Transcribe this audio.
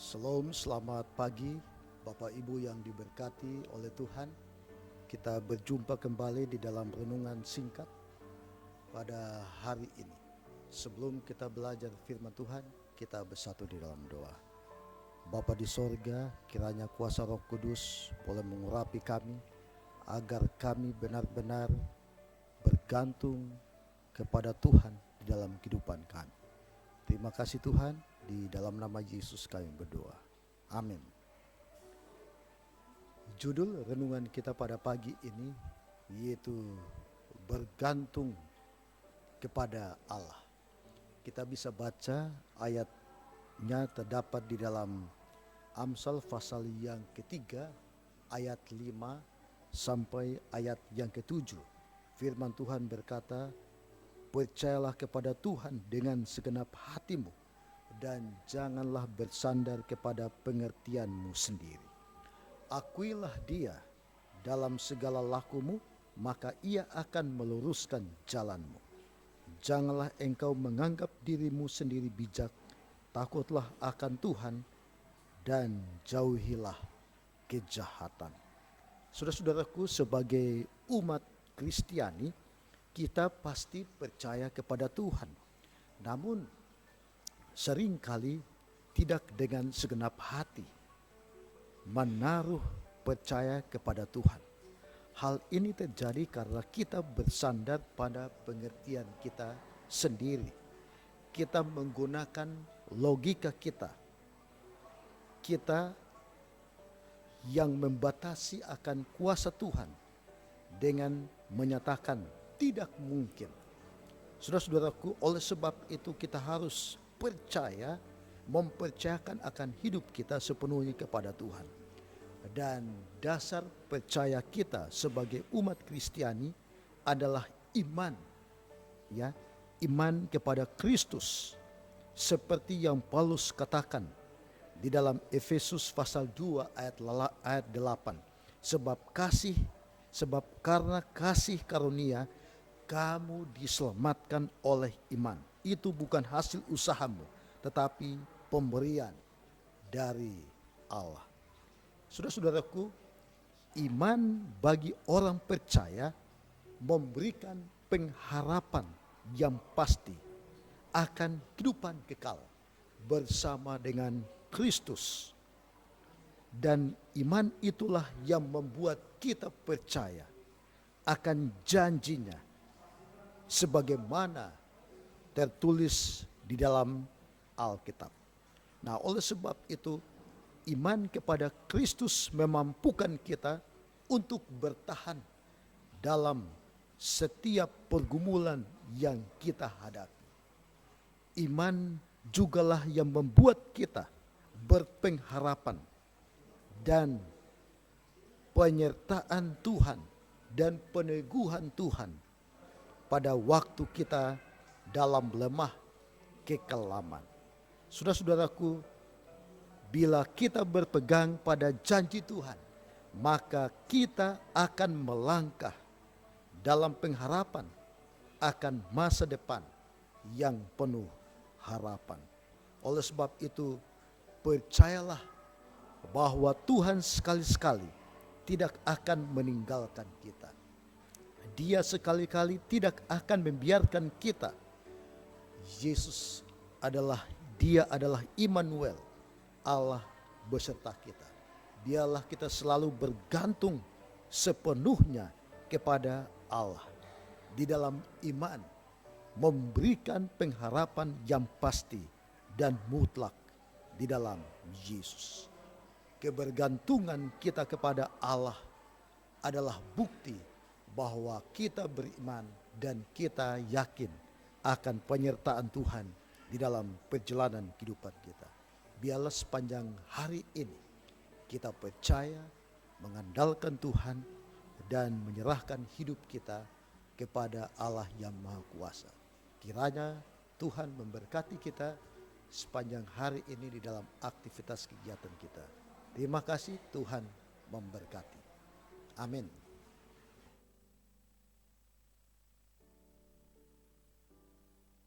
Shalom, selamat pagi Bapak Ibu yang diberkati oleh Tuhan. Kita berjumpa kembali di dalam renungan singkat pada hari ini. Sebelum kita belajar firman Tuhan, kita bersatu di dalam doa. Bapa di sorga, kiranya kuasa Roh Kudus boleh mengurapi kami, agar kami benar-benar bergantung kepada Tuhan di dalam kehidupan kami. Terima kasih Tuhan, di dalam nama Yesus kami berdoa. Amin. Judul renungan kita pada pagi ini yaitu bergantung kepada Allah. Kita bisa baca ayatnya terdapat di dalam Amsal pasal yang ketiga ayat 5 sampai ayat yang ke-7. Firman Tuhan berkata, percayalah kepada Tuhan dengan segenap hatimu dan janganlah bersandar kepada pengertianmu sendiri. Akuilah Dia dalam segala lakumu, maka Ia akan meluruskan jalanmu. Janganlah engkau menganggap dirimu sendiri bijak, takutlah akan Tuhan dan jauhilah kejahatan. Saudara-saudaraku, sebagai umat Kristiani, kita pasti percaya kepada Tuhan. Namun seringkali tidak dengan segenap hati menaruh percaya kepada Tuhan. Hal ini terjadi karena kita bersandar pada pengertian kita sendiri. Kita menggunakan logika kita. Kita yang membatasi akan kuasa Tuhan dengan menyatakan tidak mungkin. Saudara-saudaraku, oleh sebab itu kita harus percaya, mempercayakan akan hidup kita sepenuhnya kepada Tuhan. Dan dasar percaya kita sebagai umat Kristiani adalah iman, ya, iman kepada Kristus. Seperti yang Paulus katakan di dalam Efesus pasal 2 ayat 8. Sebab karena kasih karunia kamu diselamatkan oleh iman. Itu bukan hasil usahamu, tetapi pemberian dari Allah. Saudara-saudaraku, iman bagi orang percaya memberikan pengharapan yang pasti akan kehidupan kekal bersama dengan Kristus. Dan iman itulah yang membuat kita percaya akan janjinya sebagaimana tertulis di dalam Alkitab. Nah, oleh sebab itu iman kepada Kristus memampukan kita untuk bertahan dalam setiap pergumulan yang kita hadapi. Iman jugalah yang membuat kita berpengharapan dan penyertaan Tuhan dan peneguhan Tuhan pada waktu kita dalam lemah kekelaman. Saudara-saudaraku, bila kita berpegang pada janji Tuhan, maka kita akan melangkah dalam pengharapan akan masa depan yang penuh harapan. Oleh sebab itu, percayalah bahwa Tuhan sekali-sekali tidak akan meninggalkan kita. Dia sekali-kali tidak akan membiarkan kita. Dia adalah Immanuel, Allah beserta kita. Biarlah kita selalu bergantung sepenuhnya kepada Allah. Di dalam iman, memberikan pengharapan yang pasti dan mutlak di dalam Yesus. Kebergantungan kita kepada Allah adalah bukti bahwa kita beriman dan kita yakin akan penyertaan Tuhan di dalam perjalanan kehidupan kita. Biarlah sepanjang hari ini kita percaya, mengandalkan Tuhan dan menyerahkan hidup kita kepada Allah yang Maha Kuasa. Kiranya Tuhan memberkati kita sepanjang hari ini di dalam aktivitas kegiatan kita. Terima kasih, Tuhan memberkati. Amin.